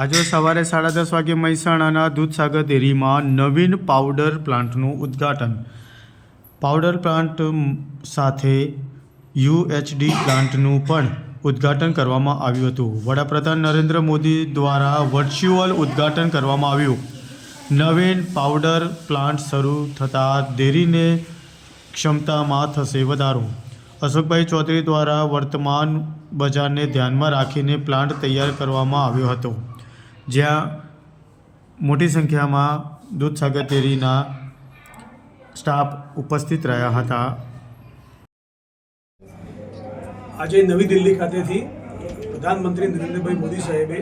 આજે સવારે 10:30 વાગે મહેસાણાના દૂધસાગર ડેરીમાં નવીન પાવડર પ્લાન્ટનું ઉદ્ઘાટન. પાવડર પ્લાન્ટ સાથે યુએચડી પ્લાન્ટનું પણ ઉદ્ઘાટન કરવામાં આવ્યું હતું. વડાપ્રધાન નરેન્દ્ર મોદી દ્વારા વર્ચ્યુઅલ ઉદ્ઘાટન કરવામાં આવ્યું. નવીન પાવડર પ્લાન્ટ શરૂ થતાં ડેરીની ક્ષમતામાં થશે વધારો. અશોકભાઈ ચૌધરી દ્વારા વર્તમાન બજારને ધ્યાનમાં રાખીને પ્લાન્ટ તૈયાર કરવામાં આવ્યો હતો, જ્યાં મોટી સંખ્યામાં દૂધસાગર ડેરીના સ્ટાફ ઉપસ્થિત રહ્યા હતા. આજે નવી દિલ્હી ખાતેથી પ્રધાનમંત્રી નરેન્દ્રભાઈ મોદી સાહેબે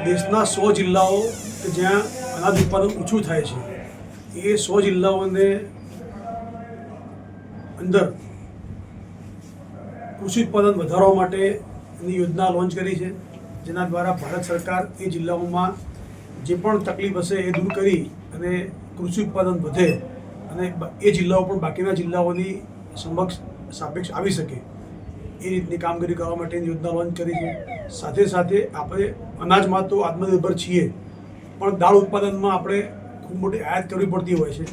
દેશના 100 જિલ્લાઓ કે જ્યાં અનાજ ઉત્પાદન ઓછું થાય છે એ 100 જિલ્લાઓને અંદર કૃષિ ઉત્પાદન વધારવા માટેની યોજના લોન્ચ કરી છે, જેના દ્વારા ભારત સરકાર એ જિલ્લાઓમાં જે પણ તકલીફ હશે એ દૂર કરી અને કૃષિ ઉત્પાદન વધે અને એ જિલ્લાઓ પણ બાકીના જિલ્લાઓની સાપેક્ષ આવી શકે એ રીતની કામગીરી કરવા માટેની યોજના લોન્ચ કરી છે. સાથે સાથે આપણે અનાજમાં તો આત્મનિર્ભર છીએ, પણ દાળ ઉત્પાદનમાં આપણે ખૂબ મોટી આયાત કરવી પડતી હોય છે.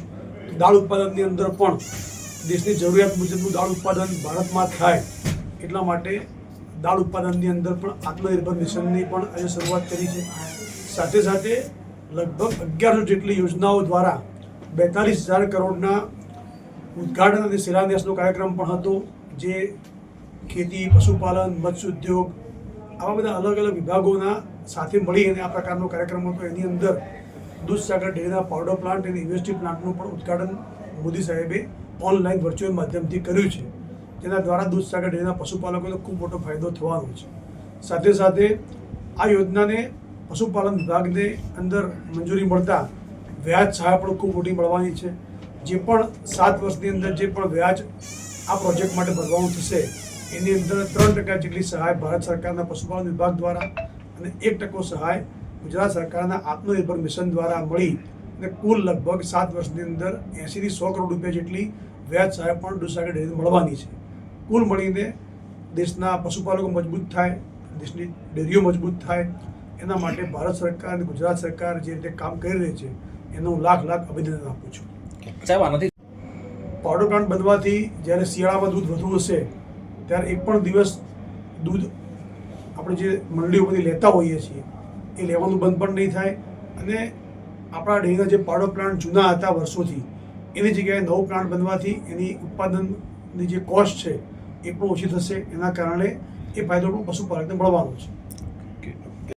તો દાળ ઉત્પાદનની અંદર પણ દેશની જરૂરિયાત મુજબનું દાળ ઉત્પાદન ભારતમાં થાય એટલા માટે દાળ ઉત્પાદનની અંદર પણ આત્મનિર્ભર મિશનની પણ આજે શરૂઆત કરી છે. સાથે સાથે લગભગ 1100 જેટલી યોજનાઓ દ્વારા 42,000 કરોડના ઉદ્ઘાટન અને શિલાન્યાસનો કાર્યક્રમ પણ હતો, જે ખેતી, પશુપાલન, મત્સ્ય ઉદ્યોગ આવા બધા અલગ અલગ વિભાગોના સાથે મળી અને આ પ્રકારનો કાર્યક્રમ હતો. એની અંદર દૂધસાગર ડેરીના પાવડર પ્લાન્ટ અને યુએચડી પ્લાન્ટનું પણ ઉદ્ઘાટન મોદી સાહેબે ઓનલાઈન વર્ચ્યુઅલ માધ્યમથી કર્યું છે, જેના દ્વારા દૂધસાગર ડેરીના પશુપાલકોને ખૂબ મોટો ફાયદો થવાનો છે. સાથે સાથે આ યોજનાને પશુપાલન વિભાગને અંદર મંજૂરી મળતા વ્યાજ સહાય પણ ખૂબ મોટી મળવાની છે. જે પણ 7 વર્ષની અંદર જે પણ વ્યાજ આ પ્રોજેક્ટ માટે ભરવાનું થશે એની અંદર 3% જેટલી સહાય ભારત સરકારના પશુપાલન વિભાગ દ્વારા અને 1% સહાય ગુજરાત સરકારના આત્મનિર્ભર મિશન દ્વારા મળી અને કુલ લગભગ 7 વર્ષની અંદર 80 થી 100 કરોડ રૂપિયા જેટલી વ્યાજ સહાય પણ દૂધસાગર ડેરીને મળવાની છે. કુલ મળીને દેશના પશુપાલકો મજબૂત થાય, દેશની ડેરીઓ મજબૂત થાય, એના માટે ભારત સરકાર અને ગુજરાત સરકાર જે રીતે કામ કરી રહી છે એનો હું લાખ અભિનંદન આપું છું. પાવડર પ્લાન્ટ બનવાથી જ્યારે શિયાળામાં દૂધ વધુ હશે ત્યારે એક પણ દિવસ દૂધ આપણે જે મંડળીઓમાંથી લેતા હોઈએ છીએ એ લેવાનું બંધ પણ નહીં થાય અને આપણા ડેરીના જે પાવડર પ્લાન્ટ જૂના હતા વર્ષોથી એની જગ્યાએ નવો પ્લાન્ટ બનવાથી એની ઉત્પાદનની જે કોસ્ટ છે એ પણ ઓછી થશે. એના કારણે એ ફાયદો પણ પશુપાલકને મળવાનો છે.